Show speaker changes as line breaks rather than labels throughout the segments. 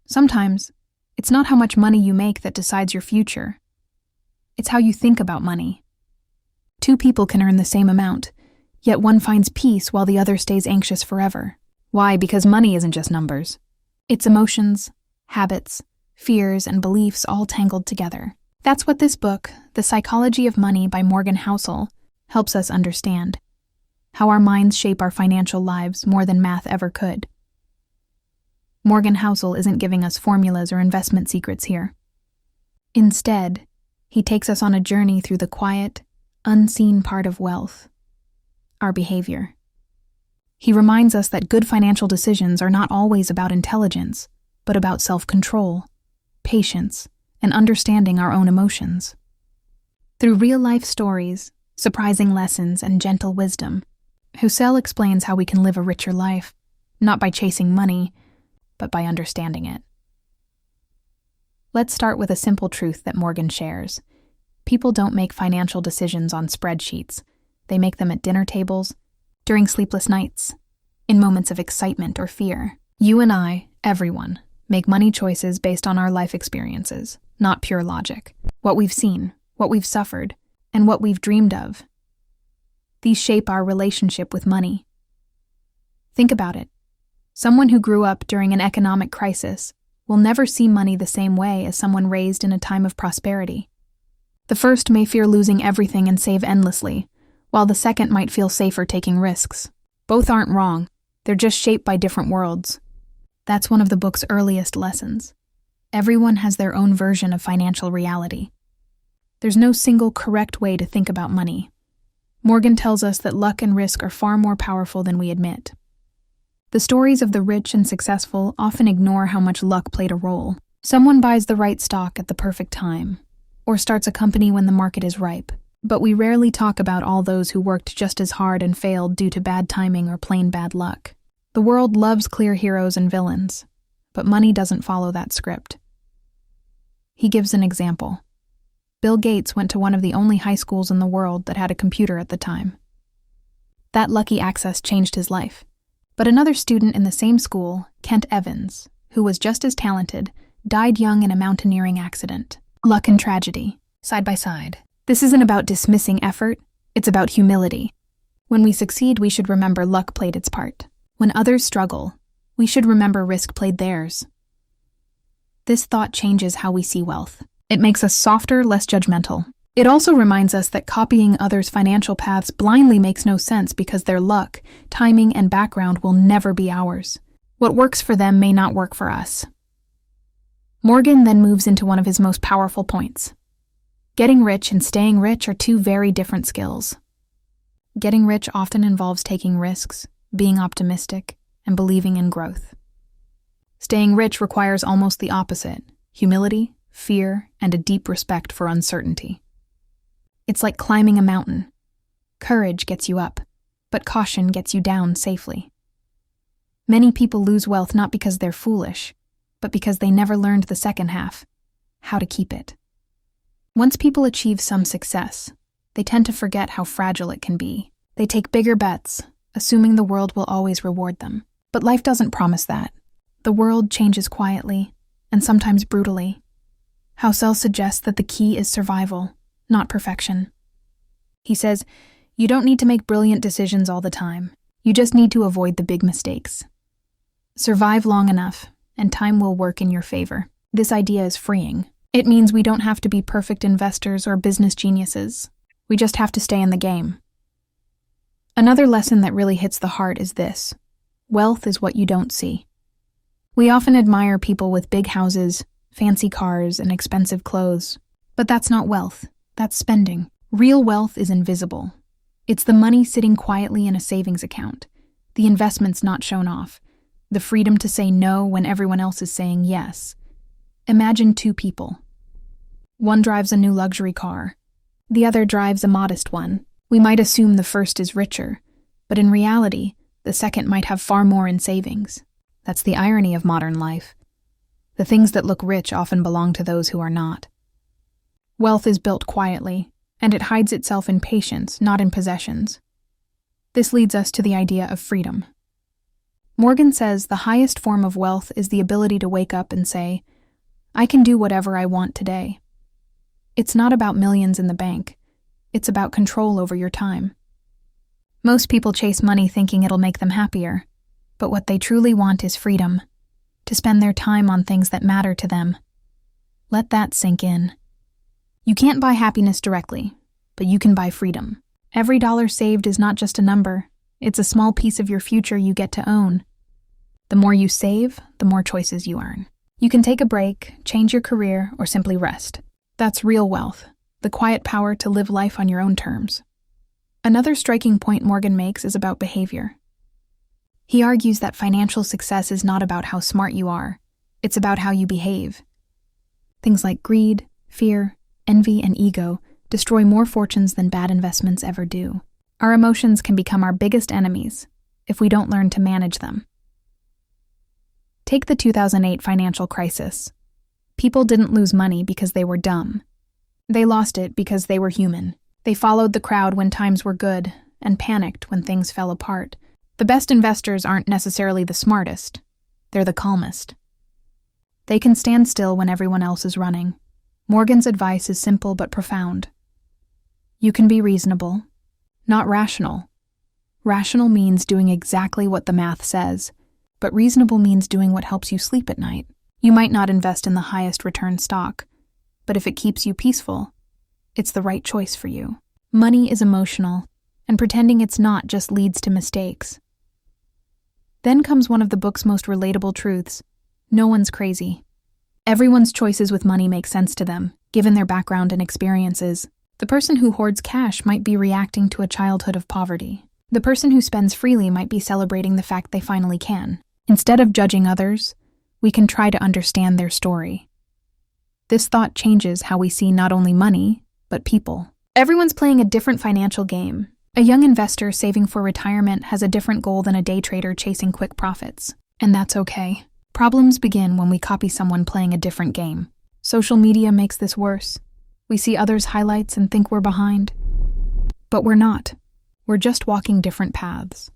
Sometimes, it's not how much money you make that decides your future. It's how you think about money. Two people can earn the same amount, yet one finds peace while the other stays anxious forever. Why? Because money isn't just numbers. It's emotions, habits, fears, and beliefs all tangled together. That's what this book, The Psychology of Money by Morgan Housel, helps us understand. How our minds shape our financial lives more than math ever could. Morgan Housel isn't giving us formulas or investment secrets here. Instead, he takes us on a journey through the quiet, unseen part of wealth, our behavior. He reminds us that good financial decisions are not always about intelligence, but about self-control, patience, and understanding our own emotions. Through real-life stories, surprising lessons, and gentle wisdom, Housel explains how we can live a richer life, not by chasing money, but by understanding it. Let's start with a simple truth that Morgan shares. People don't make financial decisions on spreadsheets. They make them at dinner tables, during sleepless nights, in moments of excitement or fear. You and I, everyone, make money choices based on our life experiences, not pure logic. What we've seen, what we've suffered, and what we've dreamed of. These shape our relationship with money. Think about it. Someone who grew up during an economic crisis will never see money the same way as someone raised in a time of prosperity. The first may fear losing everything and save endlessly, while the second might feel safer taking risks. Both aren't wrong, they're just shaped by different worlds. That's one of the book's earliest lessons. Everyone has their own version of financial reality. There's no single correct way to think about money. Morgan tells us that luck and risk are far more powerful than we admit. The stories of the rich and successful often ignore how much luck played a role. Someone buys the right stock at the perfect time, or starts a company when the market is ripe. But we rarely talk about all those who worked just as hard and failed due to bad timing or plain bad luck. The world loves clear heroes and villains, but money doesn't follow that script. He gives an example. Bill Gates went to one of the only high schools in the world that had a computer at the time. That lucky access changed his life. But another student in the same school, Kent Evans, who was just as talented, died young in a mountaineering accident. Luck and tragedy, side by side. This isn't about dismissing effort, it's about humility. When we succeed, we should remember luck played its part. When others struggle, we should remember risk played theirs. This thought changes how we see wealth. It makes us softer, less judgmental. It also reminds us that copying others' financial paths blindly makes no sense because their luck, timing, and background will never be ours. What works for them may not work for us. Morgan then moves into one of his most powerful points. Getting rich and staying rich are two very different skills. Getting rich often involves taking risks, being optimistic, and believing in growth. Staying rich requires almost the opposite: humility, fear, and a deep respect for uncertainty. It's like climbing a mountain. Courage gets you up, but caution gets you down safely. Many people lose wealth not because they're foolish, but because they never learned the second half, how to keep it. Once people achieve some success, they tend to forget how fragile it can be. They take bigger bets, assuming the world will always reward them. But life doesn't promise that. The world changes quietly, and sometimes brutally. Housel suggests that the key is survival, not perfection. He says, you don't need to make brilliant decisions all the time. You just need to avoid the big mistakes. Survive long enough, and time will work in your favor. This idea is freeing. It means we don't have to be perfect investors or business geniuses. We just have to stay in the game. Another lesson that really hits the heart is this: wealth is what you don't see. We often admire people with big houses, fancy cars, and expensive clothes. But that's not wealth. That's spending. Real wealth is invisible. It's the money sitting quietly in a savings account, the investments not shown off, the freedom to say no when everyone else is saying yes. Imagine two people. One drives a new luxury car. The other drives a modest one. We might assume the first is richer, but in reality, the second might have far more in savings. That's the irony of modern life. The things that look rich often belong to those who are not. Wealth is built quietly, and it hides itself in patience, not in possessions. This leads us to the idea of freedom. Morgan says the highest form of wealth is the ability to wake up and say, I can do whatever I want today. It's not about millions in the bank. It's about control over your time. Most people chase money thinking it'll make them happier, but what they truly want is freedom, to spend their time on things that matter to them. Let that sink in. You can't buy happiness directly, but you can buy freedom. Every dollar saved is not just a number. It's a small piece of your future you get to own. The more you save, the more choices you earn. You can take a break, change your career, or simply rest. That's real wealth, the quiet power to live life on your own terms. Another striking point Morgan makes is about behavior. He argues that financial success is not about how smart you are. It's about how you behave. Things like greed, fear, envy, and ego destroy more fortunes than bad investments ever do. Our emotions can become our biggest enemies if we don't learn to manage them. Take the 2008 financial crisis. People didn't lose money because they were dumb. They lost it because they were human. They followed the crowd when times were good and panicked when things fell apart. The best investors aren't necessarily the smartest. They're the calmest. They can stand still when everyone else is running. Morgan's advice is simple but profound. You can be reasonable, not rational. Rational means doing exactly what the math says, but reasonable means doing what helps you sleep at night. You might not invest in the highest return stock, but if it keeps you peaceful, it's the right choice for you. Money is emotional, and pretending it's not just leads to mistakes. Then comes one of the book's most relatable truths. No one's crazy. Everyone's choices with money make sense to them, given their background and experiences. The person who hoards cash might be reacting to a childhood of poverty. The person who spends freely might be celebrating the fact they finally can. Instead of judging others, we can try to understand their story. This thought changes how we see not only money, but people. Everyone's playing a different financial game. A young investor saving for retirement has a different goal than a day trader chasing quick profits. And that's okay. Problems begin when we copy someone playing a different game. Social media makes this worse. We see others' highlights and think we're behind. But we're not. We're just walking different paths.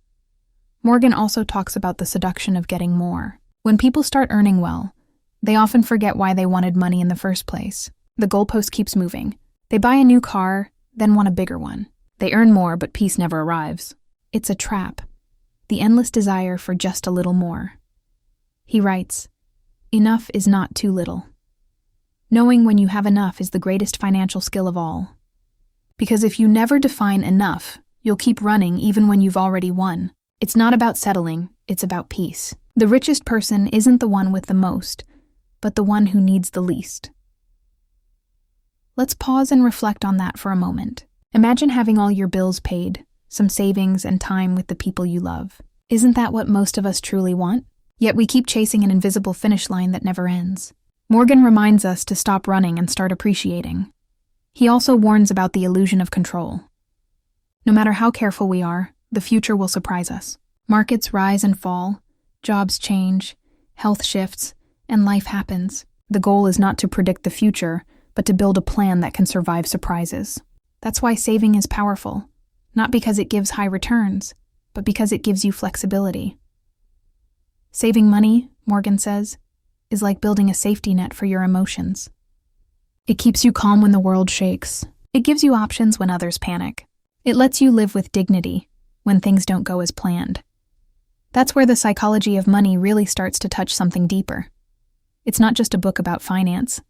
Morgan also talks about the seduction of getting more. When people start earning well, they often forget why they wanted money in the first place. The goalpost keeps moving. They buy a new car, then want a bigger one. They earn more, but peace never arrives. It's a trap. The endless desire for just a little more. He writes, "Enough is not too little." Knowing when you have enough is the greatest financial skill of all. Because if you never define enough, you'll keep running even when you've already won. It's not about settling, it's about peace. The richest person isn't the one with the most, but the one who needs the least. Let's pause and reflect on that for a moment. Imagine having all your bills paid, some savings and time with the people you love. Isn't that what most of us truly want? Yet we keep chasing an invisible finish line that never ends. Morgan reminds us to stop running and start appreciating. He also warns about the illusion of control. No matter how careful we are, the future will surprise us. Markets rise and fall, jobs change, health shifts, and life happens. The goal is not to predict the future, but to build a plan that can survive surprises. That's why saving is powerful, not because it gives high returns, but because it gives you flexibility. Saving money, Morgan says, is like building a safety net for your emotions. It keeps you calm when the world shakes. It gives you options when others panic. It lets you live with dignity when things don't go as planned. That's where the psychology of money really starts to touch something deeper. It's not just a book about finance.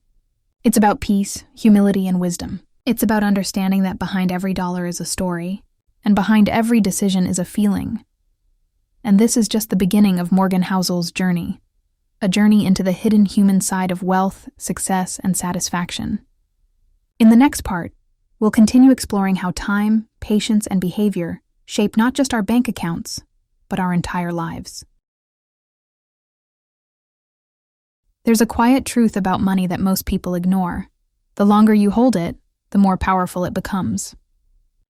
It's about peace, humility, and wisdom. It's about understanding that behind every dollar is a story, and behind every decision is a feeling. And this is just the beginning of Morgan Housel's journey. A journey into the hidden human side of wealth, success, and satisfaction. In the next part, we'll continue exploring how time, patience, and behavior shape not just our bank accounts, but our entire lives. There's a quiet truth about money that most people ignore. The longer you hold it, the more powerful it becomes.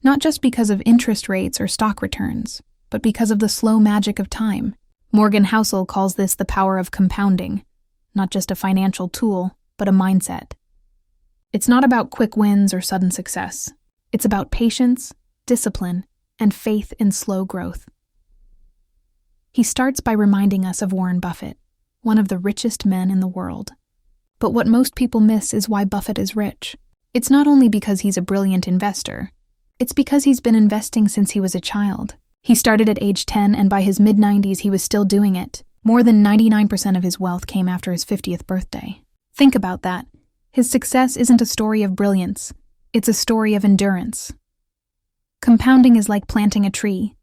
Not just because of interest rates or stock returns, but because of the slow magic of time. Morgan Housel calls this the power of compounding, not just a financial tool, but a mindset. It's not about quick wins or sudden success. It's about patience, discipline, and faith in slow growth. He starts by reminding us of Warren Buffett, one of the richest men in the world. But what most people miss is why Buffett is rich. It's not only because he's a brilliant investor, it's because he's been investing since he was a child. He started at age 10, and by his mid-90s he was still doing it. More than 99% of his wealth came after his 50th birthday. Think about that. His success isn't a story of brilliance. It's a story of endurance. Compounding is like planting a tree.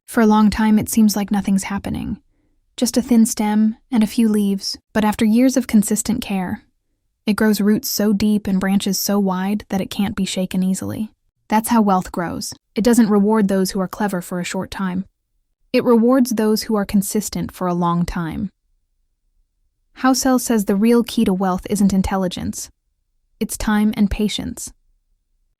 For a long time it seems like nothing's happening. Just a thin stem and a few leaves, but after years of consistent care, it grows roots so deep and branches so wide that it can't be shaken easily. That's how wealth grows. It doesn't reward those who are clever for a short time. It rewards those who are consistent for a long time. Housel says the real key to wealth isn't intelligence. It's time and patience.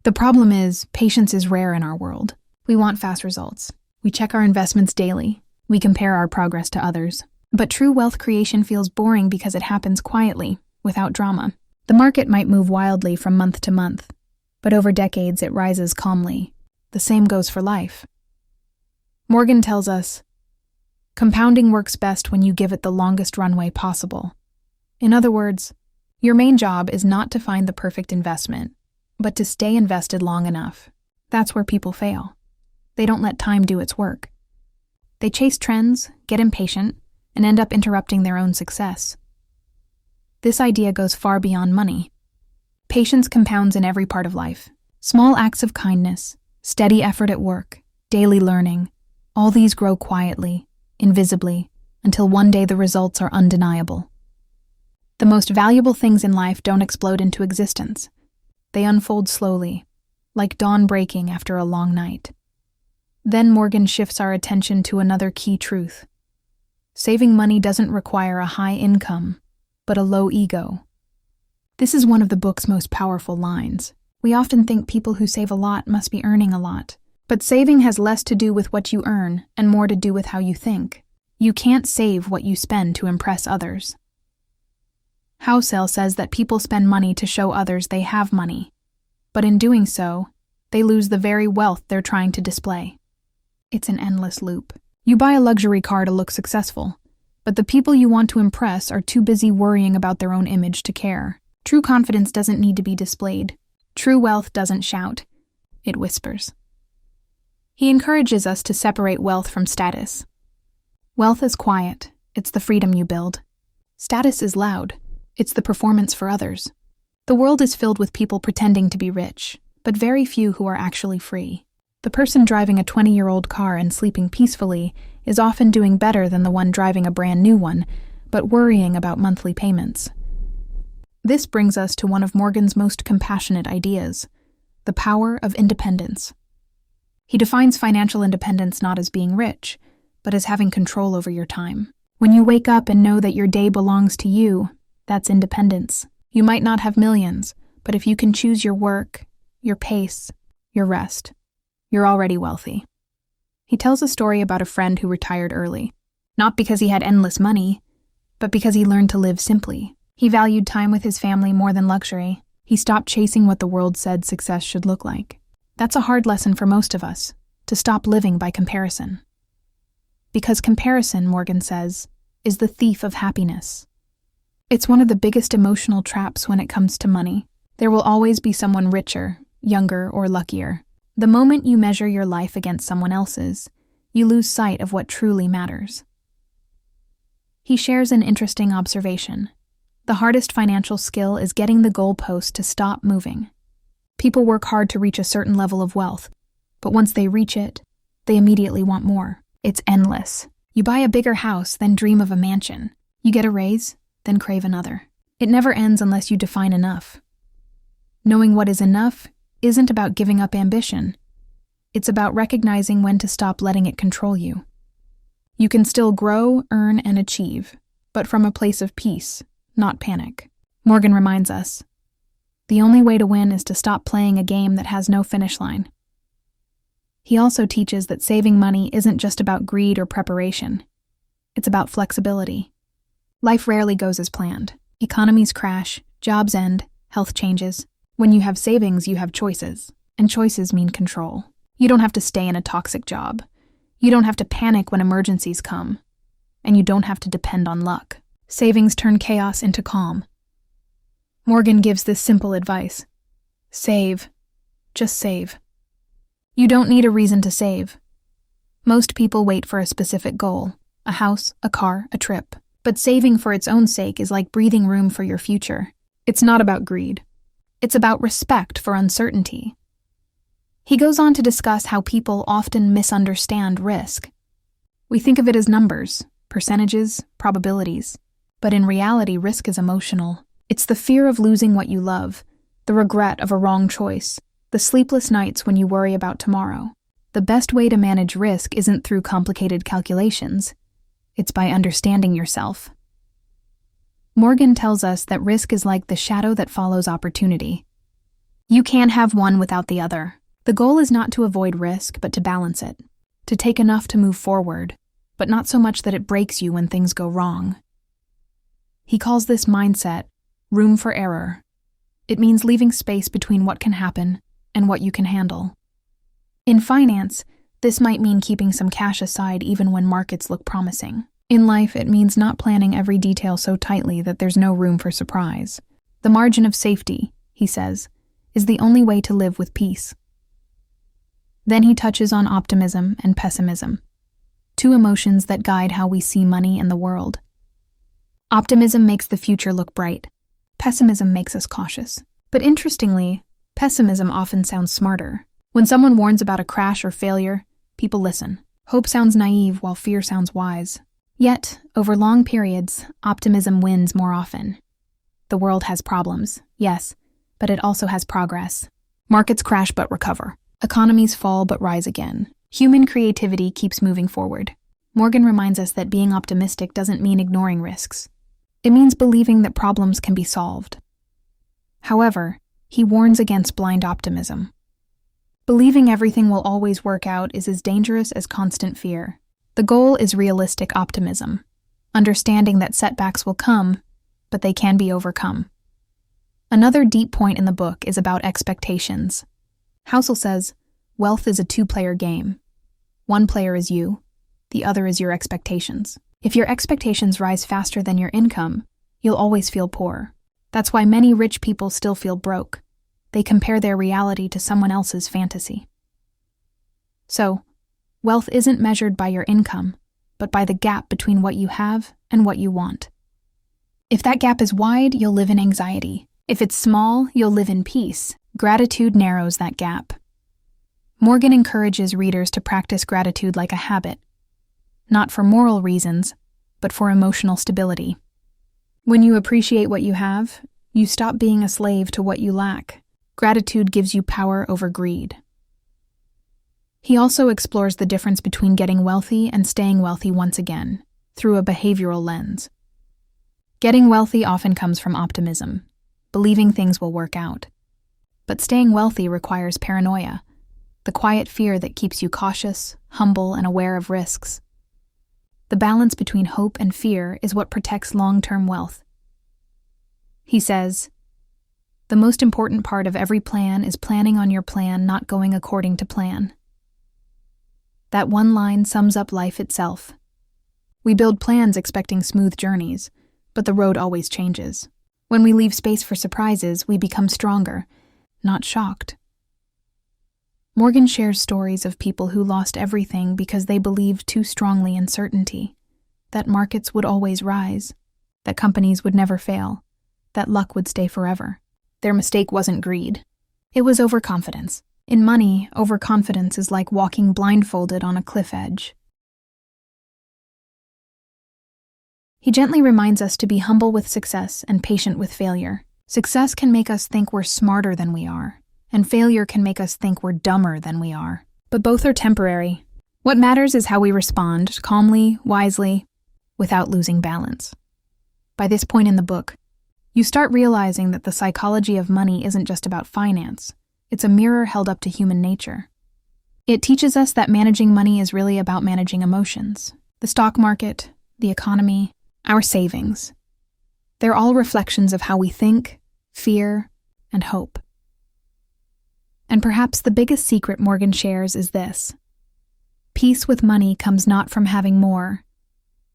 The problem is, patience is rare in our world. We want fast results. We check our investments daily. We compare our progress to others. But true wealth creation feels boring because it happens quietly, without drama. The market might move wildly from month to month, but over decades it rises calmly. The same goes for life. Morgan tells us, compounding works best when you give it the longest runway possible. In other words, your main job is not to find the perfect investment, but to stay invested long enough. That's where people fail. They don't let time do its work. They chase trends, get impatient, and end up interrupting their own success. This idea goes far beyond money. Patience compounds in every part of life. Small acts of kindness, steady effort at work, daily learning, all these grow quietly, invisibly, until one day the results are undeniable. The most valuable things in life don't explode into existence. They unfold slowly, like dawn breaking after a long night. Then Morgan shifts our attention to another key truth. Saving money doesn't require a high income, but a low ego. This is one of the book's most powerful lines. We often think people who save a lot must be earning a lot. But saving has less to do with what you earn and more to do with how you think. You can't save what you spend to impress others. Housel says that people spend money to show others they have money, but in doing so, they lose the very wealth they're trying to display. It's an endless loop. You buy a luxury car to look successful, but the people you want to impress are too busy worrying about their own image to care. True confidence doesn't need to be displayed. True wealth doesn't shout. It whispers. He encourages us to separate wealth from status. Wealth is quiet. It's the freedom you build. Status is loud. It's the performance for others. The world is filled with people pretending to be rich, but very few who are actually free. The person driving a 20-year-old car and sleeping peacefully is often doing better than the one driving a brand new one, but worrying about monthly payments. This brings us to one of Morgan's most compassionate ideas, the power of independence. He defines financial independence not as being rich, but as having control over your time. When you wake up and know that your day belongs to you, that's independence. You might not have millions, but if you can choose your work, your pace, your rest, you're already wealthy. He tells a story about a friend who retired early, not because he had endless money, but because he learned to live simply. He valued time with his family more than luxury. He stopped chasing what the world said success should look like. That's a hard lesson for most of us, to stop living by comparison. Because comparison, Morgan says, is the thief of happiness. It's one of the biggest emotional traps when it comes to money. There will always be someone richer, younger, or luckier. The moment you measure your life against someone else's, you lose sight of what truly matters. He shares an interesting observation. The hardest financial skill is getting the goalpost to stop moving. People work hard to reach a certain level of wealth, but once they reach it, they immediately want more. It's endless. You buy a bigger house, then dream of a mansion. You get a raise, then crave another. It never ends unless you define enough. Knowing what is enough isn't about giving up ambition. It's about recognizing when to stop letting it control you. You can still grow, earn, and achieve, but from a place of peace, not panic. Morgan reminds us, the only way to win is to stop playing a game that has no finish line. He also teaches that saving money isn't just about greed or preparation. It's about flexibility. Life rarely goes as planned. Economies crash, jobs end, health changes. When you have savings, you have choices, and choices mean control. You don't have to stay in a toxic job. You don't have to panic when emergencies come. and you don't have to depend on luck. Savings turn chaos into calm. Morgan gives this simple advice. Save. Just save. You don't need a reason to save. Most people wait for a specific goal, a house, a car, a trip. But saving for its own sake is like breathing room for your future. It's not about greed. It's about respect for uncertainty. He goes on to discuss how people often misunderstand risk. We think of it as numbers, percentages, probabilities. But in reality, risk is emotional. It's the fear of losing what you love, the regret of a wrong choice, the sleepless nights when you worry about tomorrow. The best way to manage risk isn't through complicated calculations. It's by understanding yourself. Morgan tells us that risk is like the shadow that follows opportunity. You can't have one without the other. The goal is not to avoid risk, but to balance it. To take enough to move forward, but not so much that it breaks you when things go wrong. He calls this mindset room for error. It means leaving space between what can happen and what you can handle. In finance, this might mean keeping some cash aside even when markets look promising. In life, it means not planning every detail so tightly that there's no room for surprise. The margin of safety, he says, is the only way to live with peace. Then he touches on optimism and pessimism, two emotions that guide how we see money and the world. Optimism makes the future look bright. Pessimism makes us cautious. But interestingly, pessimism often sounds smarter. When someone warns about a crash or failure, people listen. Hope sounds naive while fear sounds wise. Yet, over long periods, optimism wins more often. The world has problems, yes, but it also has progress. Markets crash but recover. Economies fall but rise again. Human creativity keeps moving forward. Morgan reminds us that being optimistic doesn't mean ignoring risks. It means believing that problems can be solved. However, he warns against blind optimism. Believing everything will always work out is as dangerous as constant fear. The goal is realistic optimism, understanding that setbacks will come, but they can be overcome. Another deep point in the book is about expectations. Housel says, wealth is a two-player game. One player is you, the other is your expectations. If your expectations rise faster than your income, you'll always feel poor. That's why many rich people still feel broke. They compare their reality to someone else's fantasy. So, wealth isn't measured by your income, but by the gap between what you have and what you want. If that gap is wide, you'll live in anxiety. If it's small, you'll live in peace. Gratitude narrows that gap. Morgan encourages readers to practice gratitude like a habit, not for moral reasons, but for emotional stability. When you appreciate what you have, you stop being a slave to what you lack. Gratitude gives you power over greed. He also explores the difference between getting wealthy and staying wealthy once again, through a behavioral lens. Getting wealthy often comes from optimism, believing things will work out. But staying wealthy requires paranoia, the quiet fear that keeps you cautious, humble, and aware of risks. The balance between hope and fear is what protects long-term wealth. He says, the most important part of every plan is planning on your plan not going according to plan. That one line sums up life itself. We build plans expecting smooth journeys, but the road always changes. When we leave space for surprises, we become stronger, not shocked. Morgan shares stories of people who lost everything because they believed too strongly in certainty, that markets would always rise, that companies would never fail, that luck would stay forever. Their mistake wasn't greed. It was overconfidence. In money, overconfidence is like walking blindfolded on a cliff edge. He gently reminds us to be humble with success and patient with failure. Success can make us think we're smarter than we are, and failure can make us think we're dumber than we are. But both are temporary. What matters is how we respond, calmly, wisely, without losing balance. By this point in the book, you start realizing that the psychology of money isn't just about finance. It's a mirror held up to human nature. It teaches us that managing money is really about managing emotions. The stock market, the economy, our savings. They're all reflections of how we think, fear, and hope. And perhaps the biggest secret Morgan shares is this. Peace with money comes not from having more,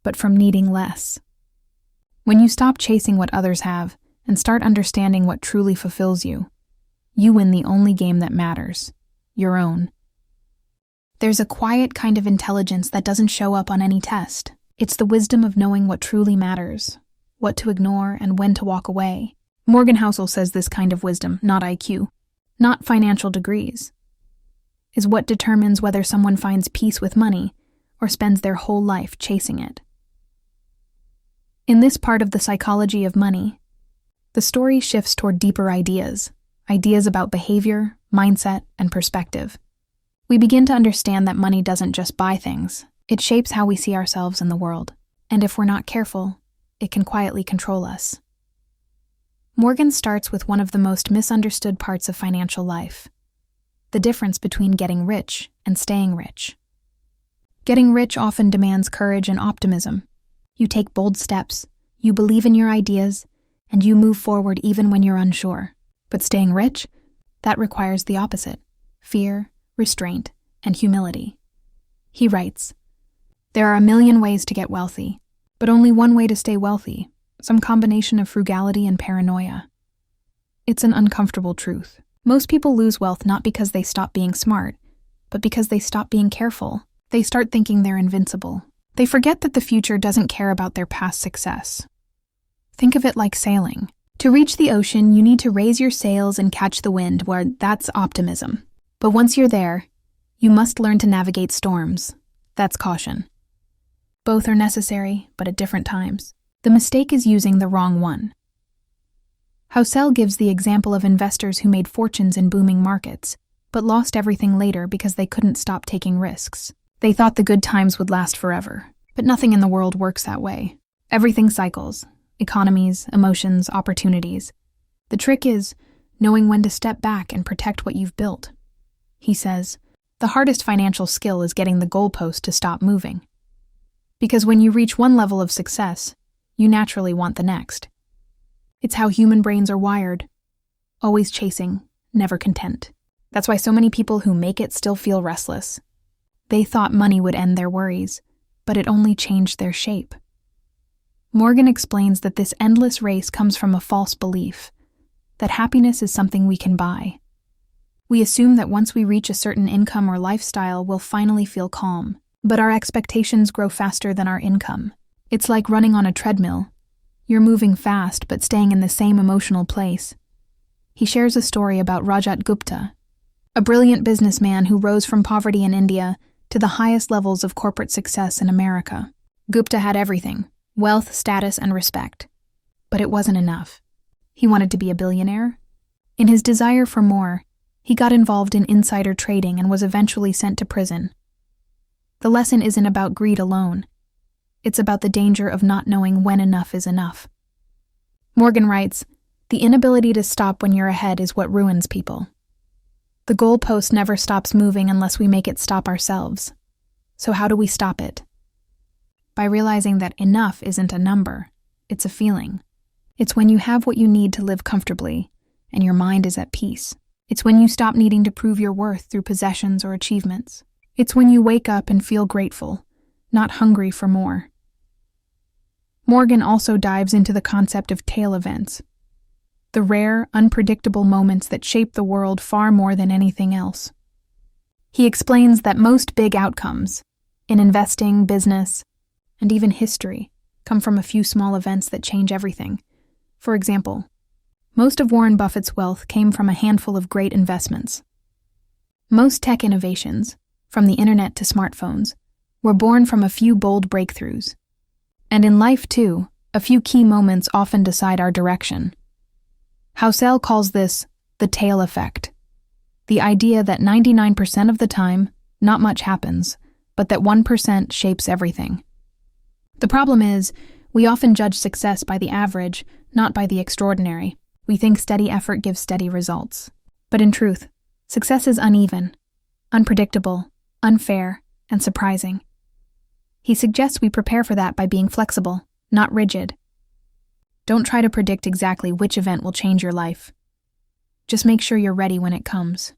but from needing less. When you stop chasing what others have and start understanding what truly fulfills you, you win the only game that matters, your own. There's a quiet kind of intelligence that doesn't show up on any test. It's the wisdom of knowing what truly matters, what to ignore and when to walk away. Morgan Housel says this kind of wisdom, not IQ, not financial degrees, is what determines whether someone finds peace with money or spends their whole life chasing it. In this part of the psychology of money, the story shifts toward deeper ideas about behavior, mindset, and perspective. We begin to understand that money doesn't just buy things, it shapes how we see ourselves in the world, and if we're not careful, it can quietly control us. Morgan starts with one of the most misunderstood parts of financial life: the difference between getting rich and staying rich. Getting rich often demands courage and optimism. You take bold steps, you believe in your ideas, and you move forward even when you're unsure. But staying rich? That requires the opposite: fear, restraint, and humility. He writes, "There are a million ways to get wealthy, but only one way to stay wealthy, some combination of frugality and paranoia." It's an uncomfortable truth. Most people lose wealth not because they stop being smart, but because they stop being careful. They start thinking they're invincible. They forget that the future doesn't care about their past success. Think of it like sailing. To reach the ocean, you need to raise your sails and catch the wind, where that's optimism. But once you're there, you must learn to navigate storms. That's caution. Both are necessary, but at different times. The mistake is using the wrong one. Housel gives the example of investors who made fortunes in booming markets, but lost everything later because they couldn't stop taking risks. They thought the good times would last forever, but nothing in the world works that way. Everything cycles: economies, emotions, opportunities. The trick is knowing when to step back and protect what you've built. He says, the hardest financial skill is getting the goalpost to stop moving. Because when you reach one level of success, you naturally want the next. It's how human brains are wired. Always chasing, never content. That's why so many people who make it still feel restless. They thought money would end their worries, but it only changed their shape. Morgan explains that this endless race comes from a false belief, that happiness is something we can buy. We assume that once we reach a certain income or lifestyle, we'll finally feel calm, but our expectations grow faster than our income. It's like running on a treadmill. You're moving fast, but staying in the same emotional place. He shares a story about Rajat Gupta, a brilliant businessman who rose from poverty in India to the highest levels of corporate success in America. Gupta had everything: wealth, status, and respect. But it wasn't enough. He wanted to be a billionaire. In his desire for more, he got involved in insider trading and was eventually sent to prison. The lesson isn't about greed alone. It's about the danger of not knowing when enough is enough. Morgan writes, "The inability to stop when you're ahead is what ruins people. The goalpost never stops moving unless we make it stop ourselves. So how do we stop it? By realizing that enough isn't a number, it's a feeling. It's when you have what you need to live comfortably, and your mind is at peace. It's when you stop needing to prove your worth through possessions or achievements. It's when you wake up and feel grateful, not hungry for more." Morgan also dives into the concept of tail events, the rare, unpredictable moments that shape the world far more than anything else. He explains that most big outcomes, in investing, business, and even history, come from a few small events that change everything. For example, most of Warren Buffett's wealth came from a handful of great investments. Most tech innovations, from the internet to smartphones, were born from a few bold breakthroughs. And in life, too, a few key moments often decide our direction. Housel calls this the tail effect, the idea that 99% of the time, not much happens, but that 1% shapes everything. The problem is, we often judge success by the average, not by the extraordinary. We think steady effort gives steady results. But in truth, success is uneven, unpredictable, unfair, and surprising. He suggests we prepare for that by being flexible, not rigid. Don't try to predict exactly which event will change your life. Just make sure you're ready when it comes.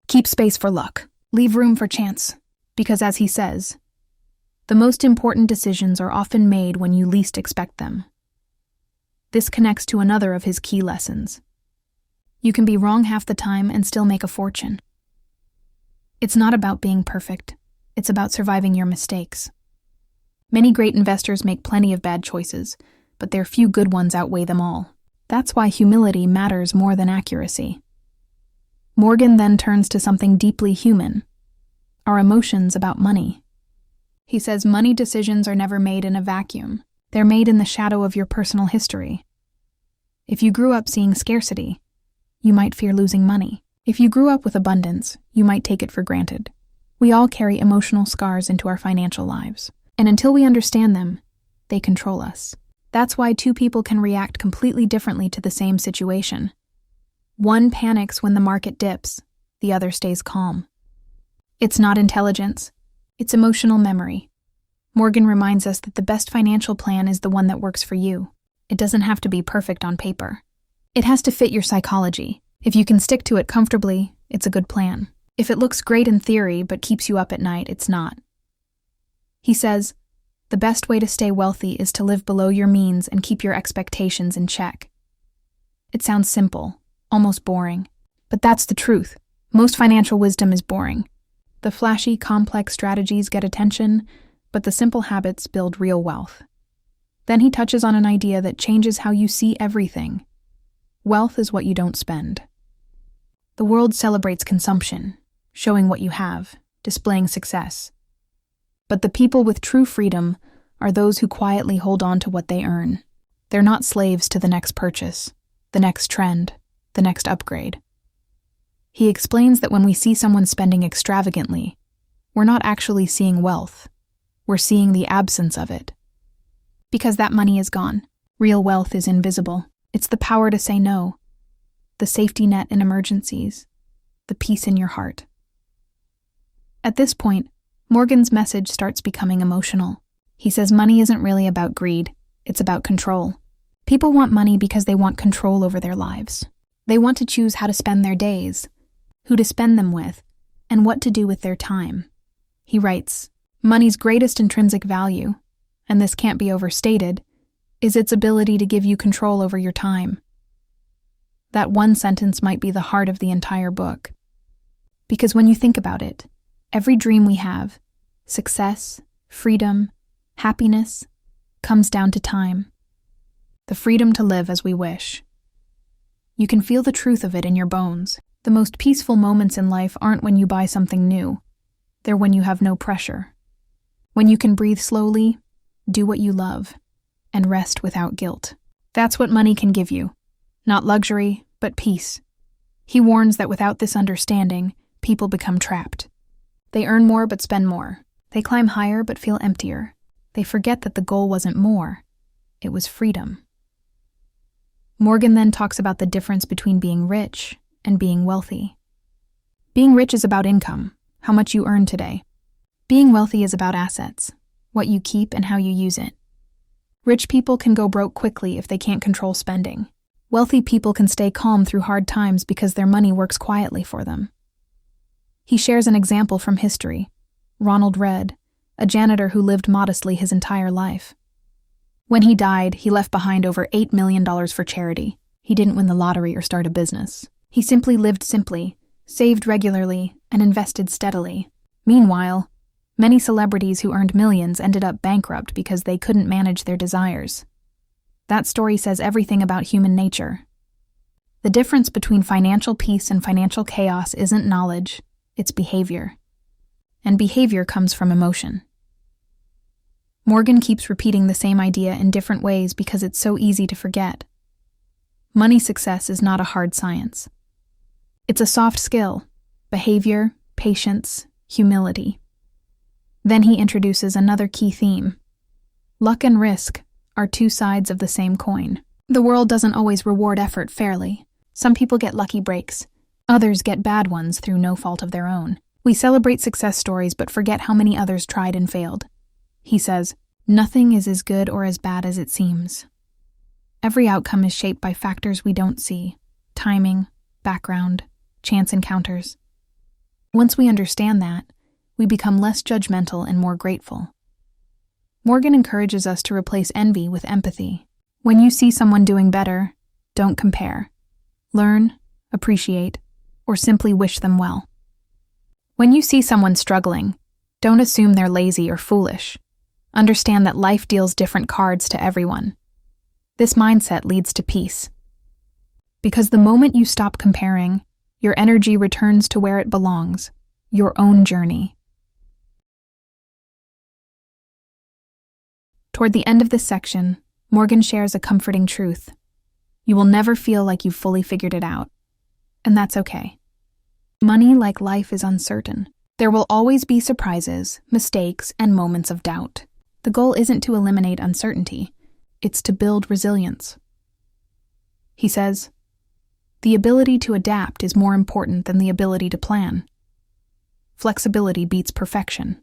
Keep space for luck. Leave room for chance. Because as he says, The most important decisions are often made when you least expect them. This connects to another of his key lessons. You can be wrong half the time and still make a fortune. It's not about being perfect. It's about surviving your mistakes. Many great investors make plenty of bad choices, but their few good ones outweigh them all. That's why humility matters more than accuracy. Morgan then turns to something deeply human: our emotions about money. He says money decisions are never made in a vacuum. They're made in the shadow of your personal history. If you grew up seeing scarcity, you might fear losing money. If you grew up with abundance, you might take it for granted. We all carry emotional scars into our financial lives, and until we understand them, they control us. That's why two people can react completely differently to the same situation. One panics when the market dips, the other stays calm. It's not intelligence, it's emotional memory. Morgan reminds us that the best financial plan is the one that works for you. It doesn't have to be perfect on paper. It has to fit your psychology. If you can stick to it comfortably, it's a good plan. If it looks great in theory but keeps you up at night, it's not. He says, the best way to stay wealthy is to live below your means and keep your expectations in check. It sounds simple, almost boring, but that's the truth. Most financial wisdom is boring. The flashy, complex strategies get attention, but the simple habits build real wealth. Then he touches on an idea that changes how you see everything. Wealth is what you don't spend. The world celebrates consumption, showing what you have, displaying success. But the people with true freedom are those who quietly hold on to what they earn. They're not slaves to the next purchase, the next trend, the next upgrade. He explains that when we see someone spending extravagantly, we're not actually seeing wealth. We're seeing the absence of it. Because that money is gone. Real wealth is invisible. It's the power to say no, the safety net in emergencies, the peace in your heart. At this point, Morgan's message starts becoming emotional. He says money isn't really about greed, it's about control. People want money because they want control over their lives. They want to choose how to spend their days, who to spend them with, and what to do with their time. He writes, money's greatest intrinsic value, and this can't be overstated, is its ability to give you control over your time. That one sentence might be the heart of the entire book. Because when you think about it, every dream we have, success, freedom, happiness, comes down to time. The freedom to live as we wish. You can feel the truth of it in your bones. The most peaceful moments in life aren't when you buy something new. They're when you have no pressure. When you can breathe slowly, do what you love, and rest without guilt. That's what money can give you. Not luxury, but peace. He warns that without this understanding, people become trapped. They earn more but spend more. They climb higher but feel emptier. They forget that the goal wasn't more, it was freedom. Morgan then talks about the difference between being rich and being wealthy. Being rich is about income, how much you earn today. Being wealthy is about assets, what you keep and how you use it. Rich people can go broke quickly if they can't control spending. Wealthy people can stay calm through hard times because their money works quietly for them. He shares an example from history. Ronald Read, a janitor who lived modestly his entire life. When he died, he left behind over $8 million for charity. He didn't win the lottery or start a business. He simply lived simply, saved regularly, and invested steadily. Meanwhile, many celebrities who earned millions ended up bankrupt because they couldn't manage their desires. That story says everything about human nature. The difference between financial peace and financial chaos isn't knowledge, it's behavior. And behavior comes from emotion. Morgan keeps repeating the same idea in different ways because it's so easy to forget. Money success is not a hard science. It's a soft skill: behavior, patience, humility. Then he introduces another key theme. Luck and risk are two sides of the same coin. The world doesn't always reward effort fairly. Some people get lucky breaks. Others get bad ones through no fault of their own. We celebrate success stories but forget how many others tried and failed. He says, nothing is as good or as bad as it seems. Every outcome is shaped by factors we don't see: timing, background, chance encounters. Once we understand that, we become less judgmental and more grateful. Morgan encourages us to replace envy with empathy. When you see someone doing better, don't compare. Learn, appreciate, or simply wish them well. When you see someone struggling, don't assume they're lazy or foolish. Understand that life deals different cards to everyone. This mindset leads to peace. Because the moment you stop comparing, your energy returns to where it belongs, your own journey. Toward the end of this section, Morgan shares a comforting truth. You will never feel like you've fully figured it out, and that's okay. Money, like life, is uncertain. There will always be surprises, mistakes, and moments of doubt. The goal isn't to eliminate uncertainty, it's to build resilience. He says, the ability to adapt is more important than the ability to plan. Flexibility beats perfection.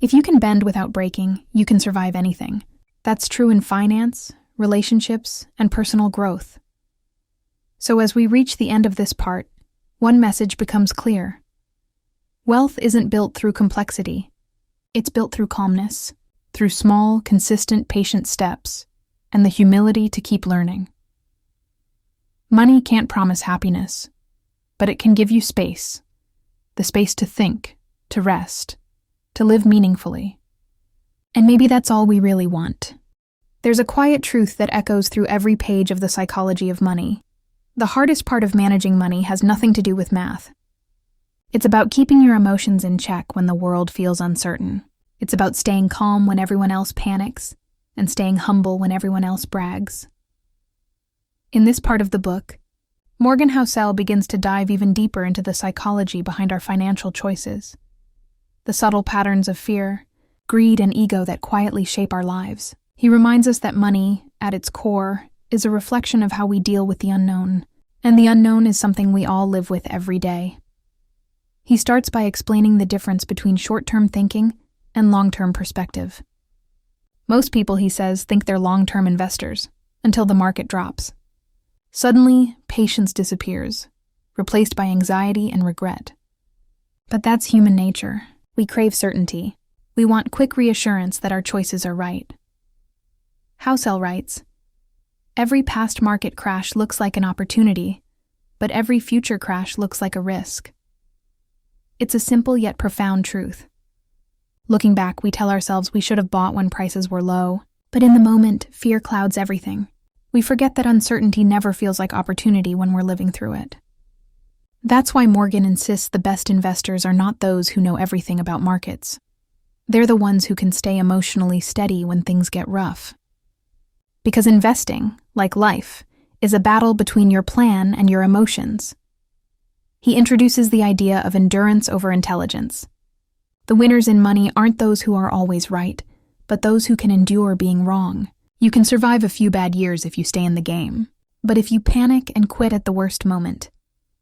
If you can bend without breaking, you can survive anything. That's true in finance, relationships, and personal growth. So as we reach the end of this part, one message becomes clear. Wealth isn't built through complexity. It's built through calmness, through small, consistent, patient steps, and the humility to keep learning. Money can't promise happiness, but it can give you space, the space to think, to rest, to live meaningfully. And maybe that's all we really want. There's a quiet truth that echoes through every page of The Psychology of Money. The hardest part of managing money has nothing to do with math. It's about keeping your emotions in check when the world feels uncertain. It's about staying calm when everyone else panics, and staying humble when everyone else brags. In this part of the book, Morgan Housel begins to dive even deeper into the psychology behind our financial choices, the subtle patterns of fear, greed, and ego that quietly shape our lives. He reminds us that money, at its core, is a reflection of how we deal with the unknown, and the unknown is something we all live with every day. He starts by explaining the difference between short-term thinking and long-term perspective. Most people, he says, think they're long-term investors, until the market drops. Suddenly, patience disappears, replaced by anxiety and regret. But that's human nature. We crave certainty. We want quick reassurance that our choices are right. Housel writes, every past market crash looks like an opportunity, but every future crash looks like a risk. It's a simple yet profound truth. Looking back, we tell ourselves we should have bought when prices were low, but in the moment, fear clouds everything. We forget that uncertainty never feels like opportunity when we're living through it. That's why Morgan insists the best investors are not those who know everything about markets. They're the ones who can stay emotionally steady when things get rough. Because investing, like life, is a battle between your plan and your emotions. He introduces the idea of endurance over intelligence. The winners in money aren't those who are always right, but those who can endure being wrong. You can survive a few bad years if you stay in the game, but if you panic and quit at the worst moment,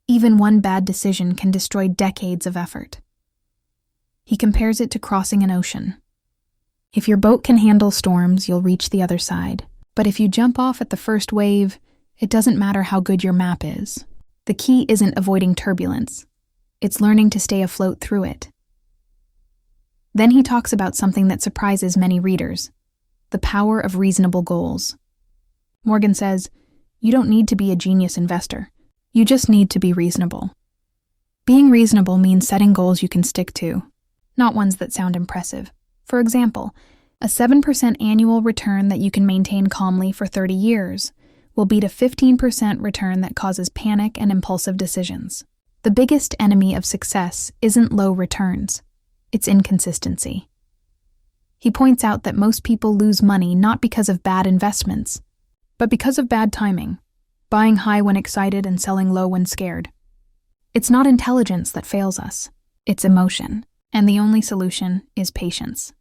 even one bad decision can destroy decades of effort. He compares it to crossing an ocean. If your boat can handle storms, you'll reach the other side. But if you jump off at the first wave, it doesn't matter how good your map is. The key isn't avoiding turbulence. It's learning to stay afloat through it. Then he talks about something that surprises many readers: the power of reasonable goals. Morgan says, you don't need to be a genius investor. You just need to be reasonable. Being reasonable means setting goals you can stick to, not ones that sound impressive. For example, a 7% annual return that you can maintain calmly for 30 years will beat a 15% return that causes panic and impulsive decisions. The biggest enemy of success isn't low returns, it's inconsistency. He points out that most people lose money not because of bad investments, but because of bad timing, buying high when excited and selling low when scared. It's not intelligence that fails us, it's emotion, and the only solution is patience.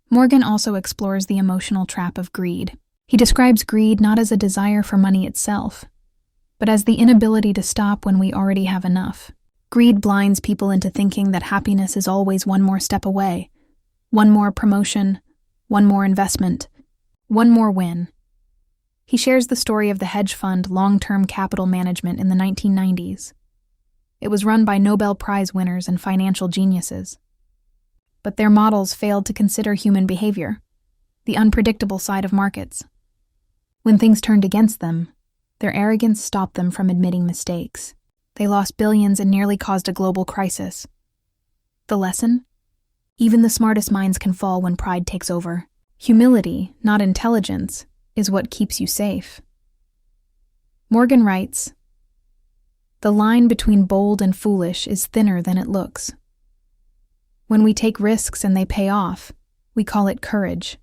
Morgan also explores the emotional trap of greed. He describes greed not as a desire for money itself, but as the inability to stop when we already have enough. Greed blinds people into thinking that happiness is always one more step away, one more promotion, one more investment, one more win. He shares the story of the hedge fund long-term capital management in the 1990s. It was run by Nobel Prize winners and financial geniuses. But their models failed to consider human behavior, the unpredictable side of markets. When things turned against them, their arrogance stopped them from admitting mistakes. They lost billions and nearly caused a global crisis. The lesson? Even the smartest minds can fall when pride takes over. Humility, not intelligence, is what keeps you safe. Morgan writes, "The line between bold and foolish is thinner than it looks. When we take risks and they pay off, we call it courage.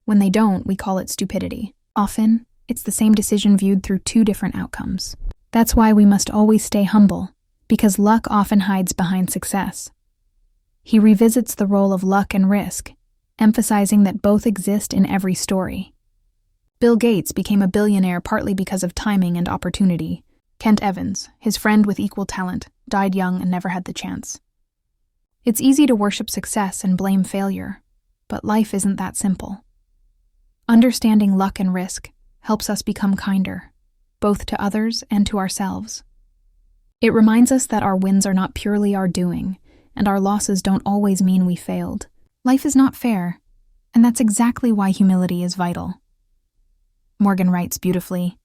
When they don't, we call it stupidity. Often, it's the same decision viewed through two different outcomes. That's why we must always stay humble, because luck often hides behind success." He revisits the role of luck and risk, emphasizing that both exist in every story. Bill Gates became a billionaire partly because of timing and opportunity. Kent Evans, his friend with equal talent, died young and never had the chance. It's easy to worship success and blame failure, but life isn't that simple. Understanding luck and risk helps us become kinder, both to others and to ourselves. It reminds us that our wins are not purely our doing, and our losses don't always mean we failed. Life is not fair, and that's exactly why humility is vital. Morgan writes beautifully,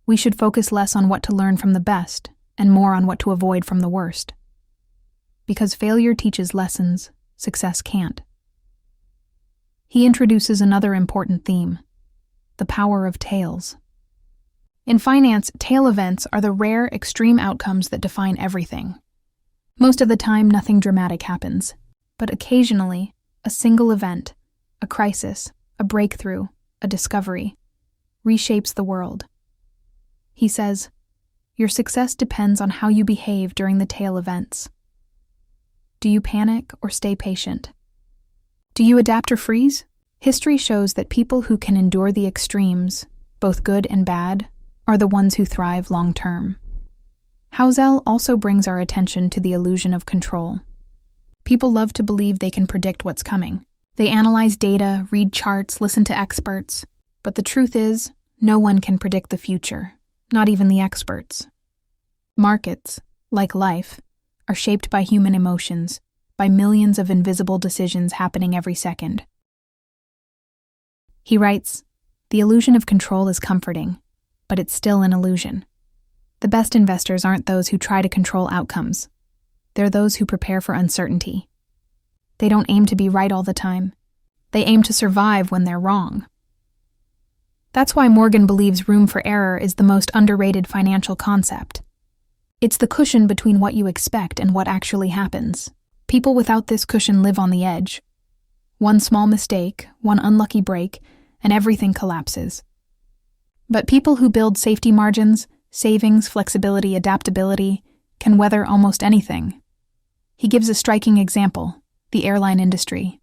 "We should focus less on what to learn from the best and more on what to avoid from the worst. Because failure teaches lessons, success can't." He introduces another important theme, the power of tails. In finance, tail events are the rare, extreme outcomes that define everything. Most of the time, nothing dramatic happens, but occasionally, a single event, a crisis, a breakthrough, a discovery, reshapes the world. He says, "Your success depends on how you behave during the tail events. Do you panic or stay patient? Do you adapt or freeze?" History shows that people who can endure the extremes, both good and bad, are the ones who thrive long-term. Housel also brings our attention to the illusion of control. People love to believe they can predict what's coming. They analyze data, read charts, listen to experts. But the truth is, no one can predict the future, not even the experts. Markets, like life, are shaped by human emotions, by millions of invisible decisions happening every second. He writes, "The illusion of control is comforting, but it's still an illusion. The best investors aren't those who try to control outcomes. They're those who prepare for uncertainty. They don't aim to be right all the time. They aim to survive when they're wrong." That's why Morgan believes room for error is the most underrated financial concept. It's the cushion between what you expect and what actually happens. People without this cushion live on the edge. One small mistake, one unlucky break, and everything collapses. But people who build safety margins, savings, flexibility, adaptability, can weather almost anything. He gives a striking example, the airline industry.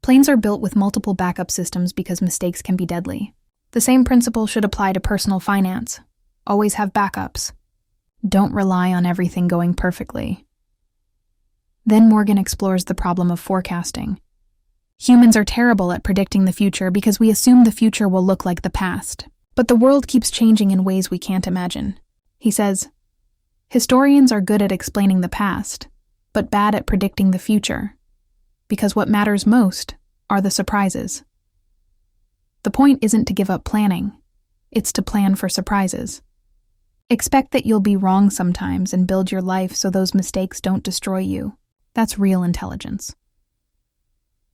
Planes are built with multiple backup systems because mistakes can be deadly. The same principle should apply to personal finance. Always have backups. Don't rely on everything going perfectly. Then Morgan explores the problem of forecasting. Humans are terrible at predicting the future because we assume the future will look like the past. But the world keeps changing in ways we can't imagine. He says, "Historians are good at explaining the past, but bad at predicting the future, because what matters most are the surprises." The point isn't to give up planning, it's to plan for surprises. Expect that you'll be wrong sometimes and build your life so those mistakes don't destroy you. That's real intelligence.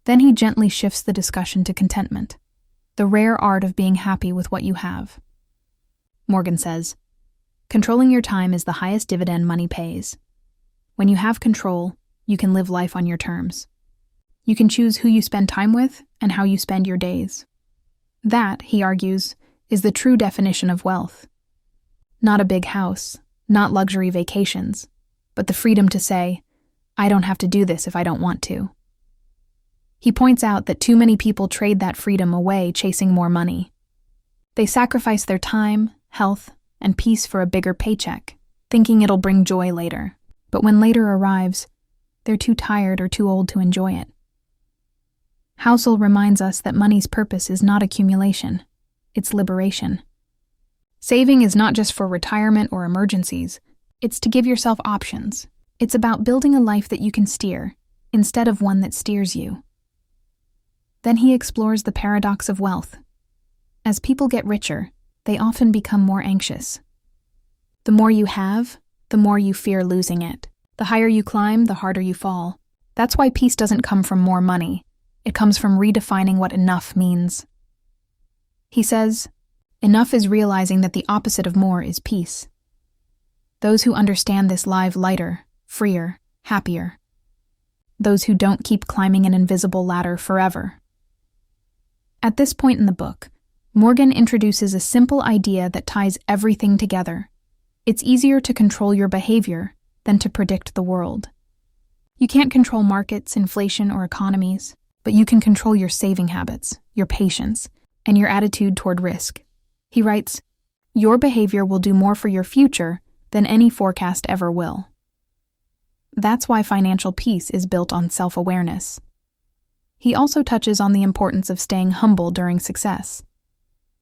Then he gently shifts the discussion to contentment, the rare art of being happy with what you have. Morgan says, "Controlling your time is the highest dividend money pays. When you have control, you can live life on your terms. You can choose who you spend time with and how you spend your days. That," he argues, "is the true definition of wealth. Not a big house, not luxury vacations, but the freedom to say, 'I don't have to do this if I don't want to.'" He points out that too many people trade that freedom away chasing more money. They sacrifice their time, health, and peace for a bigger paycheck, thinking it'll bring joy later. But when later arrives, they're too tired or too old to enjoy it. Housel reminds us that money's purpose is not accumulation, it's liberation. Saving is not just for retirement or emergencies, it's to give yourself options. It's about building a life that you can steer, instead of one that steers you. Then he explores the paradox of wealth. As people get richer, they often become more anxious. The more you have, the more you fear losing it. The higher you climb, the harder you fall. That's why peace doesn't come from more money. It comes from redefining what enough means. He says, enough is realizing that the opposite of more is peace. Those who understand this live lighter, freer, happier. Those who don't keep climbing an invisible ladder forever. At this point in the book, Morgan introduces a simple idea that ties everything together. It's easier to control your behavior than to predict the world. You can't control markets, inflation, or economies, but you can control your saving habits, your patience, and your attitude toward risk. He writes, your behavior will do more for your future than any forecast ever will. That's why financial peace is built on self-awareness. He also touches on the importance of staying humble during success.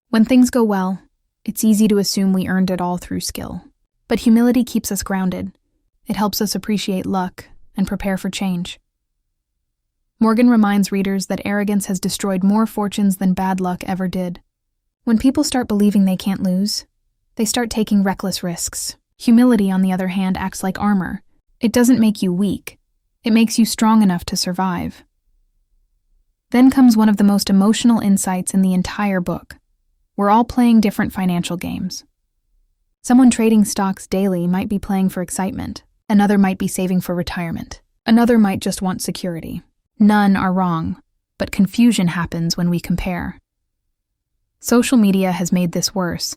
When things go well, it's easy to assume we earned it all through skill. But humility keeps us grounded. It helps us appreciate luck and prepare for change. Morgan reminds readers that arrogance has destroyed more fortunes than bad luck ever did. When people start believing they can't lose, they start taking reckless risks. Humility, on the other hand, acts like armor. It doesn't make you weak. It makes you strong enough to survive. Then comes one of the most emotional insights in the entire book. We're all playing different financial games. Someone trading stocks daily might be playing for excitement. Another might be saving for retirement. Another might just want security. None are wrong, but confusion happens when we compare. Social media has made this worse.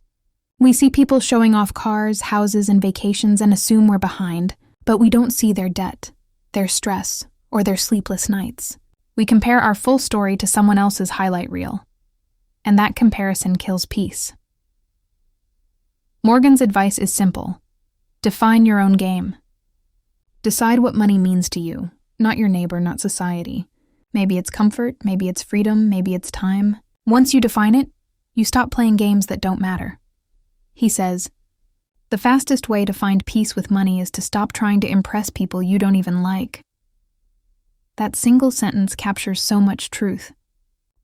We see people showing off cars, houses, and vacations and assume we're behind, but we don't see their debt, their stress, or their sleepless nights. We compare our full story to someone else's highlight reel, and that comparison kills peace. Morgan's advice is simple. Define your own game. Decide what money means to you, not your neighbor, not society. Maybe it's comfort, maybe it's freedom, maybe it's time. Once you define it, you stop playing games that don't matter. He says, the fastest way to find peace with money is to stop trying to impress people you don't even like. That single sentence captures so much truth.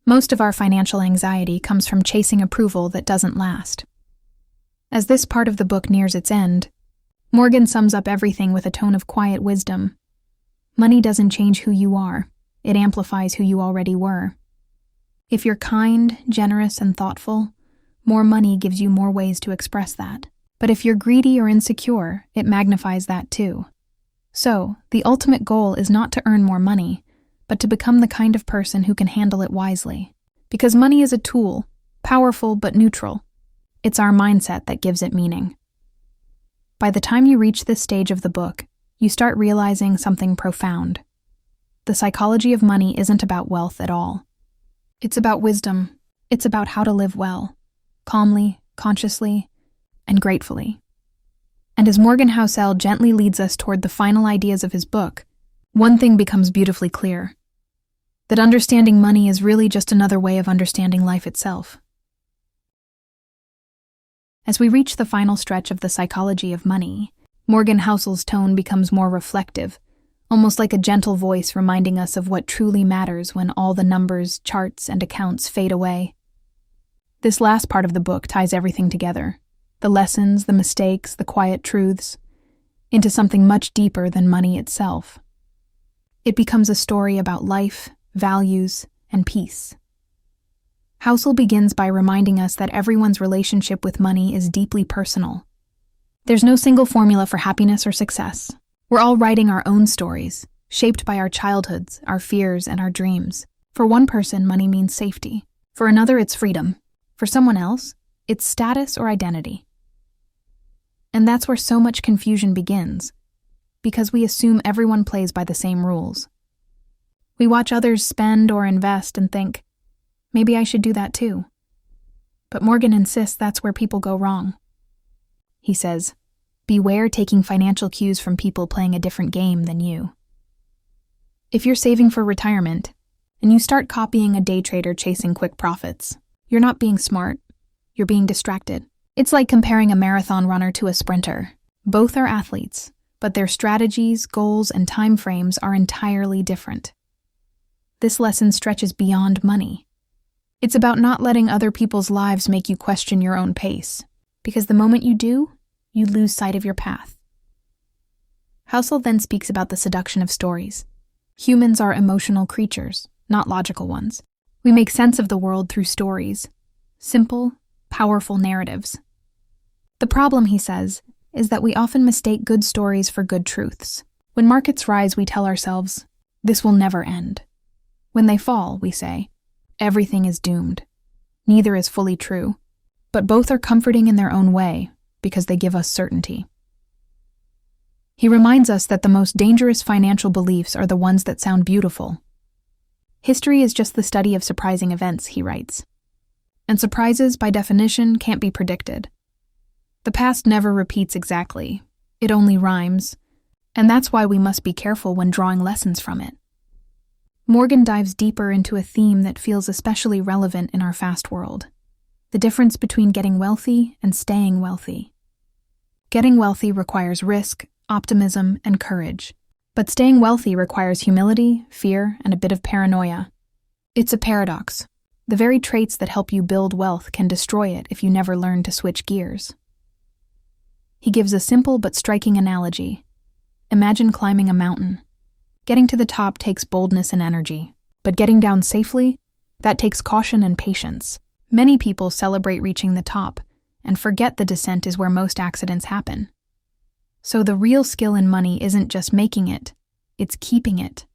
Most of our financial anxiety comes from chasing approval that doesn't last. As this part of the book nears its end, Morgan sums up everything with a tone of quiet wisdom. Money doesn't change who you are. It amplifies who you already were. If you're kind, generous, and thoughtful, more money gives you more ways to express that. But if you're greedy or insecure, it magnifies that too. So, the ultimate goal is not to earn more money, but to become the kind of person who can handle it wisely. Because money is a tool, powerful but neutral. It's our mindset that gives it meaning. By the time you reach this stage of the book, you start realizing something profound. The psychology of money isn't about wealth at all. It's about wisdom. It's about how to live well, calmly, consciously, and gratefully. And as Morgan Housel gently leads us toward the final ideas of his book, one thing becomes beautifully clear: that understanding money is really just another way of understanding life itself. As we reach the final stretch of the psychology of money, Morgan Housel's tone becomes more reflective, almost like a gentle voice reminding us of what truly matters when all the numbers, charts, and accounts fade away. This last part of the book ties everything together, the lessons, the mistakes, the quiet truths, into something much deeper than money itself. It becomes a story about life, values, and peace. Housel begins by reminding us that everyone's relationship with money is deeply personal. There's no single formula for happiness or success. We're all writing our own stories, shaped by our childhoods, our fears, and our dreams. For one person, money means safety. For another, it's freedom. For someone else, it's status or identity. And that's where so much confusion begins, because we assume everyone plays by the same rules. We watch others spend or invest and think, maybe I should do that too. But Morgan insists that's where people go wrong. He says, beware taking financial cues from people playing a different game than you. If you're saving for retirement, and you start copying a day trader chasing quick profits, you're not being smart, you're being distracted. It's like comparing a marathon runner to a sprinter. Both are athletes, but their strategies, goals, and timeframes are entirely different. This lesson stretches beyond money. It's about not letting other people's lives make you question your own pace, because the moment you do, you lose sight of your path. Housel then speaks about the seduction of stories. Humans are emotional creatures, not logical ones. We make sense of the world through stories, simple, powerful narratives. The problem, he says, is that we often mistake good stories for good truths. When markets rise, we tell ourselves, this will never end. When they fall, we say, everything is doomed. Neither is fully true, but both are comforting in their own way because they give us certainty. He reminds us that the most dangerous financial beliefs are the ones that sound beautiful. History is just the study of surprising events, he writes. And surprises, by definition, can't be predicted. The past never repeats exactly. It only rhymes, and that's why we must be careful when drawing lessons from it. Morgan dives deeper into a theme that feels especially relevant in our fast world: the difference between getting wealthy and staying wealthy. Getting wealthy requires risk, optimism, and courage. But staying wealthy requires humility, fear, and a bit of paranoia. It's a paradox. The very traits that help you build wealth can destroy it if you never learn to switch gears. He gives a simple but striking analogy. Imagine climbing a mountain. Getting to the top takes boldness and energy, but getting down safely, that takes caution and patience. Many people celebrate reaching the top and forget the descent is where most accidents happen. So the real skill in money isn't just making it, it's keeping it.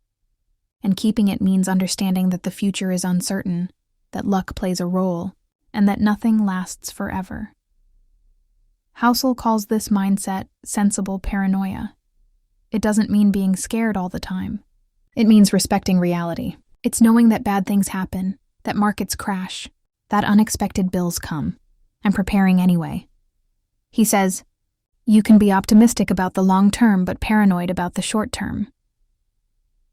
And keeping it means understanding that the future is uncertain, that luck plays a role, and that nothing lasts forever. Housel calls this mindset sensible paranoia. It doesn't mean being scared all the time. It means respecting reality. It's knowing that bad things happen, that markets crash, that unexpected bills come, and preparing anyway. He says, you can be optimistic about the long term but paranoid about the short term.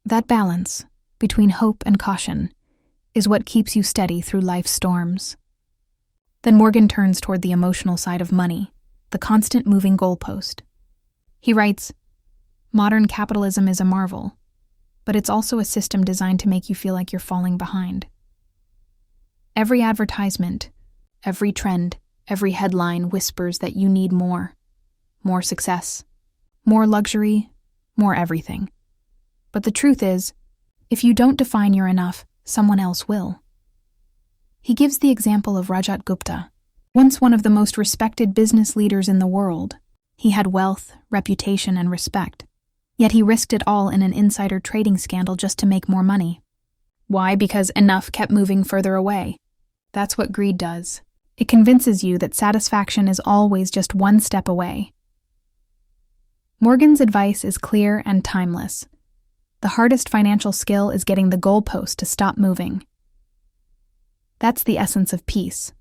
That balance, between hope and caution, is what keeps you steady through life's storms. Then Morgan turns toward the emotional side of money, the constant moving goalpost. He writes, modern capitalism is a marvel, but it's also a system designed to make you feel like you're falling behind. Every advertisement, every trend, every headline whispers that you need more success, more luxury, more everything. But the truth is, if you don't define you're enough, someone else will. He gives the example of Rajat Gupta, once one of the most respected business leaders in the world. He had wealth, reputation, and respect. Yet he risked it all in an insider trading scandal just to make more money. Why? Because enough kept moving further away. That's what greed does. It convinces you that satisfaction is always just one step away. Morgan's advice is clear and timeless. The hardest financial skill is getting the goalpost to stop moving. That's the essence of peace.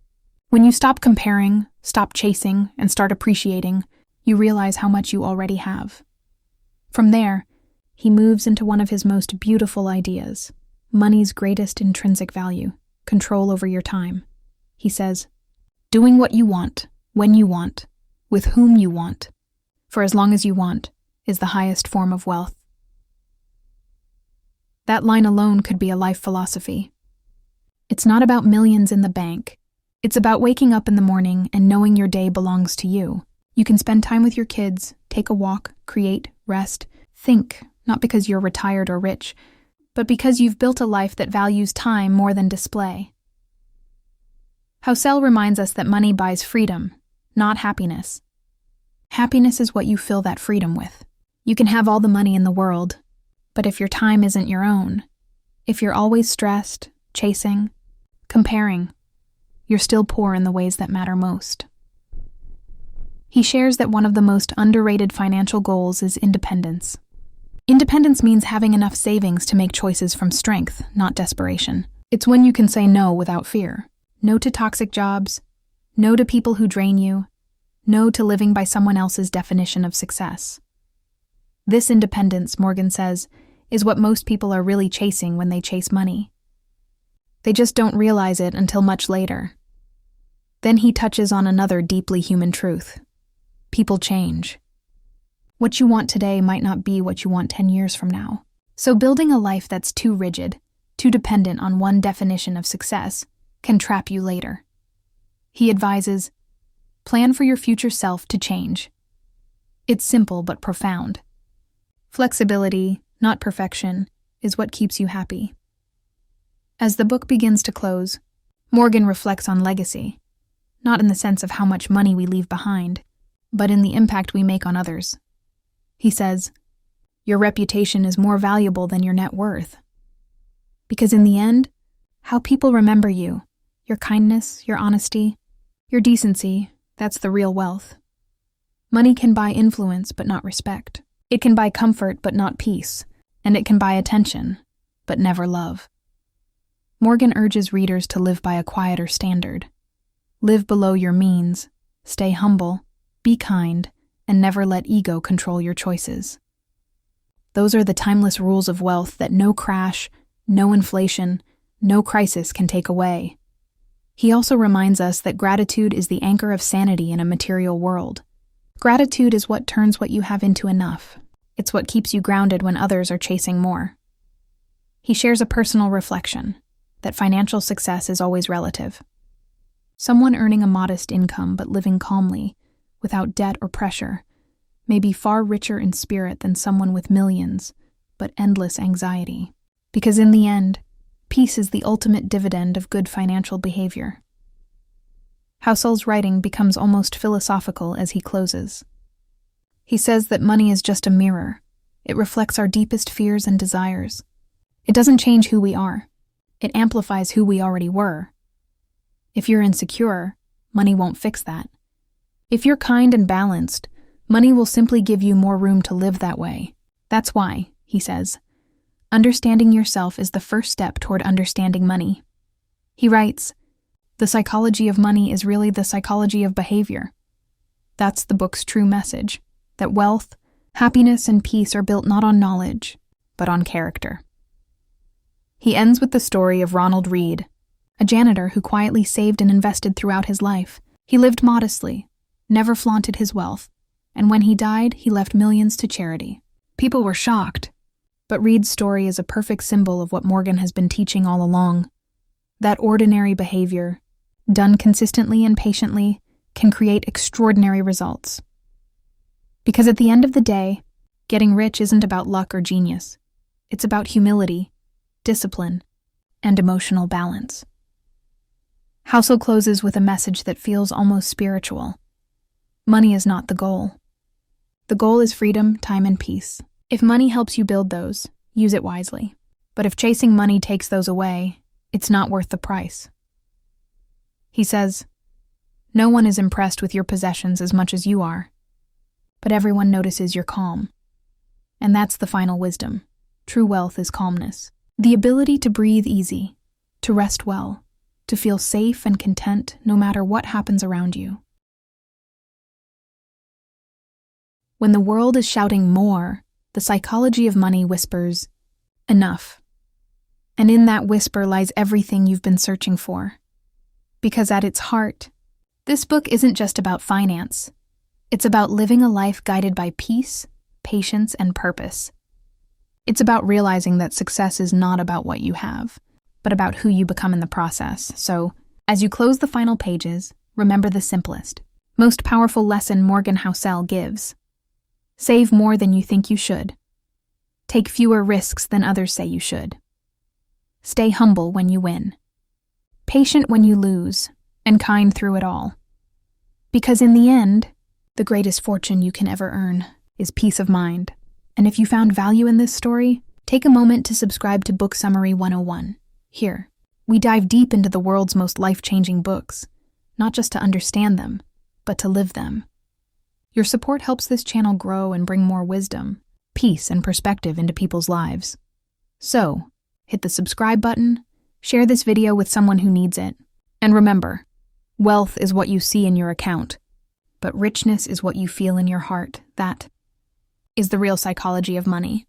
When you stop comparing, stop chasing, and start appreciating, you realize how much you already have. From there, he moves into one of his most beautiful ideas, money's greatest intrinsic value, control over your time. He says, doing what you want, when you want, with whom you want, for as long as you want, is the highest form of wealth. That line alone could be a life philosophy. It's not about millions in the bank. It's about waking up in the morning and knowing your day belongs to you. You can spend time with your kids, take a walk, create, rest, think, not because you're retired or rich, but because you've built a life that values time more than display. Housel reminds us that money buys freedom, not happiness. Happiness is what you fill that freedom with. You can have all the money in the world, but if your time isn't your own, if you're always stressed, chasing, comparing, you're still poor in the ways that matter most. He shares that one of the most underrated financial goals is independence. Independence means having enough savings to make choices from strength, not desperation. It's when you can say no without fear. No to toxic jobs, no to people who drain you, no to living by someone else's definition of success. This independence, Morgan says, is what most people are really chasing when they chase money. They just don't realize it until much later. Then he touches on another deeply human truth. People change. What you want today might not be what you want 10 years from now. So building a life that's too rigid, too dependent on one definition of success, can trap you later. He advises, plan for your future self to change. It's simple but profound. Flexibility, not perfection, is what keeps you happy. As the book begins to close, Morgan reflects on legacy, not in the sense of how much money we leave behind, but in the impact we make on others. He says, your reputation is more valuable than your net worth. Because in the end, how people remember you, your kindness, your honesty, your decency, that's the real wealth. Money can buy influence but not respect. It can buy comfort but not peace, and it can buy attention, but never love. Morgan urges readers to live by a quieter standard. Live below your means, stay humble, be kind, and never let ego control your choices. Those are the timeless rules of wealth that no crash, no inflation, no crisis can take away. He also reminds us that gratitude is the anchor of sanity in a material world. Gratitude is what turns what you have into enough. It's what keeps you grounded when others are chasing more. He shares a personal reflection that financial success is always relative. Someone earning a modest income but living calmly, without debt or pressure, may be far richer in spirit than someone with millions, but endless anxiety. Because in the end, peace is the ultimate dividend of good financial behavior. Housel's writing becomes almost philosophical as he closes. He says that money is just a mirror. It reflects our deepest fears and desires. It doesn't change who we are. It amplifies who we already were. If you're insecure, money won't fix that. If you're kind and balanced, money will simply give you more room to live that way. That's why, he says, understanding yourself is the first step toward understanding money. He writes, the psychology of money is really the psychology of behavior. That's the book's true message, that wealth, happiness, and peace are built not on knowledge, but on character. He ends with the story of Ronald Reed, a janitor who quietly saved and invested throughout his life. He lived modestly, never flaunted his wealth, and when he died, he left millions to charity. People were shocked, but Reed's story is a perfect symbol of what Morgan has been teaching all along. That ordinary behavior, done consistently and patiently, can create extraordinary results. Because at the end of the day, getting rich isn't about luck or genius. It's about humility, discipline, and emotional balance. Housel closes with a message that feels almost spiritual. Money is not the goal. The goal is freedom, time, and peace. If money helps you build those, use it wisely. But if chasing money takes those away, it's not worth the price. He says, no one is impressed with your possessions as much as you are, but everyone notices your calm. And that's the final wisdom. True wealth is calmness. The ability to breathe easy, to rest well, to feel safe and content no matter what happens around you. When the world is shouting more, the psychology of money whispers, enough. And in that whisper lies everything you've been searching for. Because at its heart, this book isn't just about finance. It's about living a life guided by peace, patience, and purpose. It's about realizing that success is not about what you have, but about who you become in the process. So, as you close the final pages, remember the simplest, most powerful lesson Morgan Housel gives. Save more than you think you should. Take fewer risks than others say you should. Stay humble when you win. Patient when you lose, and kind through it all. Because in the end, the greatest fortune you can ever earn is peace of mind. And if you found value in this story, take a moment to subscribe to Book Summary 101. Here, we dive deep into the world's most life-changing books, not just to understand them, but to live them. Your support helps this channel grow and bring more wisdom, peace, and perspective into people's lives. So, hit the subscribe button, share this video with someone who needs it, and remember, wealth is what you see in your account, but richness is what you feel in your heart. That is the real psychology of money.